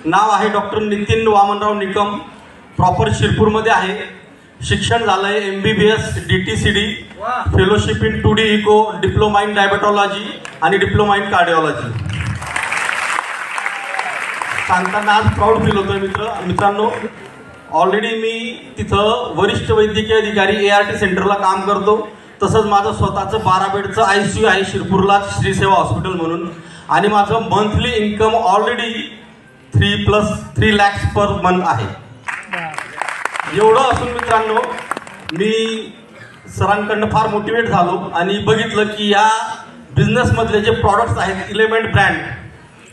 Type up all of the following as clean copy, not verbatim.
नाव आहे doctor Nitin Vamanrao Nikam, proper शिरपूरमध्ये आहे. शिक्षण झालंय MBBS DTCD, fellowship in 2D echo, diploma in diabetology आणि डिप्लोमा इन कार्डिओलॉजी. सांगताना आज प्राऊड फील होतोय मित्रांनो. ऑलरेडी मी तिथं वरिष्ठ वैद्यकीय अधिकारी ART सेंटरला काम करतो. तसंच माझं स्वतःचं 12 बेडचं ICU आहे शिरपूरला, श्रीसेवा हॉस्पिटल म्हणून. आणि माझं monthly income already 3 lakhs per month आहे. एवढं असून मित्रांनो, मी सरांकडनं फार मोटिवेट झालो आणि बघितलं की या बिझनेसमधले जे प्रॉडक्ट्स आहेत इलेमेंट ब्रँड,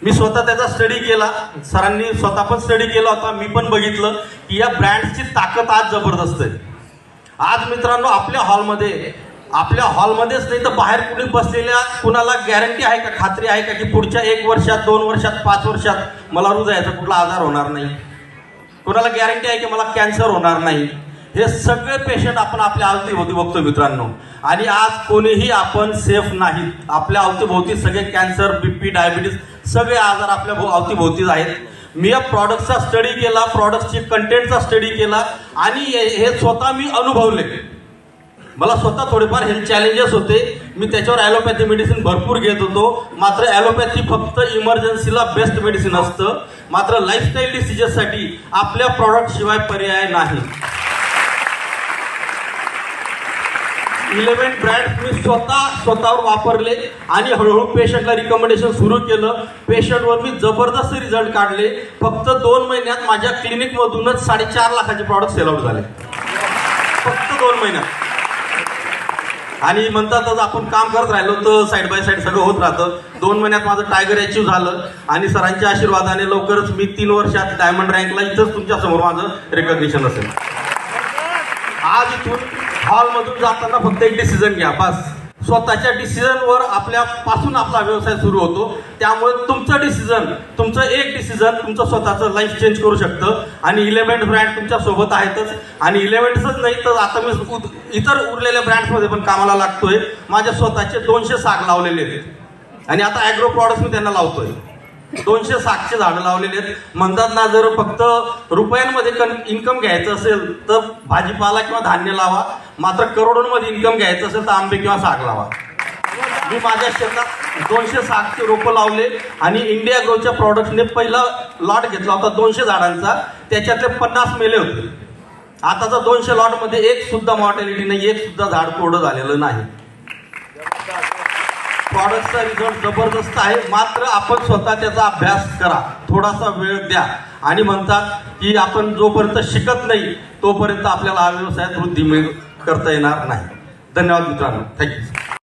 मी स्वतः त्याचा स्टडी केला. सरांनी स्वतः पण स्टडी केला होता. मी पण बघितलं की या ब्रँड्सची ताकद आज जबरदस्त आहे. आज मित्रांनो आपल्या हॉलमध्येच नाही तर बाहेर कुणी बसलेल्या कुणाला गॅरंटी आहे का, खात्री आहे का की पुढच्या 1 वर्षात, 2 वर्षात, 5 वर्षात मला हृदयाचा कुठला आजार होणार नाही? कोणाला गॅरंटी आहे की मला कॅन्सर होणार नाही? हे सगळे पेशंट आपण आपल्या अवतीभोवती बघतो मित्रांनो. आणि आज कोणीही आपण सेफ नाहीत. आपल्या अवतीभोवती सगळे कॅन्सर, BP, डायबिटीस सगळे आजार आपल्या अवतीभोवतीच आहेत. मी या प्रॉडक्टचा स्टडी केला, प्रॉडक्टची कंटेंटचा स्टडी केला आणि हे स्वतः मी अनुभवले. मला स्वतः थोडेफार हेल्थ चॅलेंजेस होते. मी त्याच्यावर ॲलोपॅथी मेडिसिन भरपूर घेत होतो. मात्र ॲलोपॅथी फक्त इमर्जन्सीला बेस्ट मेडिसिन असतं. मात्र लाईफस्टाईल डिसीजेससाठी आपल्या प्रॉडक्ट शिवाय पर्याय नाही. इलेमेंट ब्रँड मी स्वतःवर वापरले आणि हळूहळू पेशंटला रिकमेंडेशन सुरू केलं. पेशंटवर मी जबरदस्त रिझल्ट काढले. फक्त 2 महिन्यात माझ्या क्लिनिकमधूनच 4.5 लाखाचे प्रॉडक्ट सेल आउट झाले, फक्त 2 महिन्यात. आणि म्हणतातच आपण काम करत राहिलो तर साईड बाय साईड सगळं होत राहतं. 2 महिन्यात माझं टायगर अचीव्ह झालं आणि सरांच्या आशीर्वादाने लवकरच मी 3 वर्षात डायमंड रँकला इथंच तुमच्या समोर माझं रिकॉग्निशन असेल. आज इथून हॉलमधून जाताना फक्त एक डिसिजन घ्या बस. स्वतःच्या डिसिजनवर आपल्यापासून आपला व्यवसाय सुरू होतो. त्यामुळे तुमचं एक डिसिजन तुमचं स्वतःचं लाईफ चेंज करू शकतं. आणि इलेमेंट ब्रँड तुमच्या सोबत आहेतच. आणि इलेमेंटच नाही तर आता मी इतर उरलेल्या ब्रँड्समध्ये पण कामाला लागतोय. माझ्या स्वतःचे 200 साग लावलेले आहेत आणि आता ॲग्रो प्रॉडक्ट्स मी त्यांना लावतोय. 200 सागचे झाडं लावलेले आहेत. म्हणतात ना, जर फक्त रुपयांमध्ये इन्कम घ्यायचं असेल तर भाजीपाला किंवा धान्य लावा. मात्र करोडोंमध्ये इन्कम घ्यायचं असेल तर आंबे किंवा साग लावा. मी माझ्या शेतात 200 सागचे रोपं लावले आणि इंडिया ग्रोच्या प्रॉडक्टने पहिला लॉट घेतला होता 200 झाडांचा. त्याच्यातले 50 मेले होते. आताचा 200 लॉटमध्ये एक सुद्धा मॉर्टॅलिटी नाही, एक सुद्धा झाड कोरडं झालेलं नाही. प्रॉडक्टचा रिझल्ट जबरदस्त आहे. मात्र आपण स्वतः त्याचा अभ्यास करा, थोडासा वेळ द्या. आणि म्हणतात की आपण जोपर्यंत शिकत नाही तोपर्यंत आपल्याला हा व्यवसायात वृद्धी करता येणार नाही. धन्यवाद मित्रांनो, थँक्यू.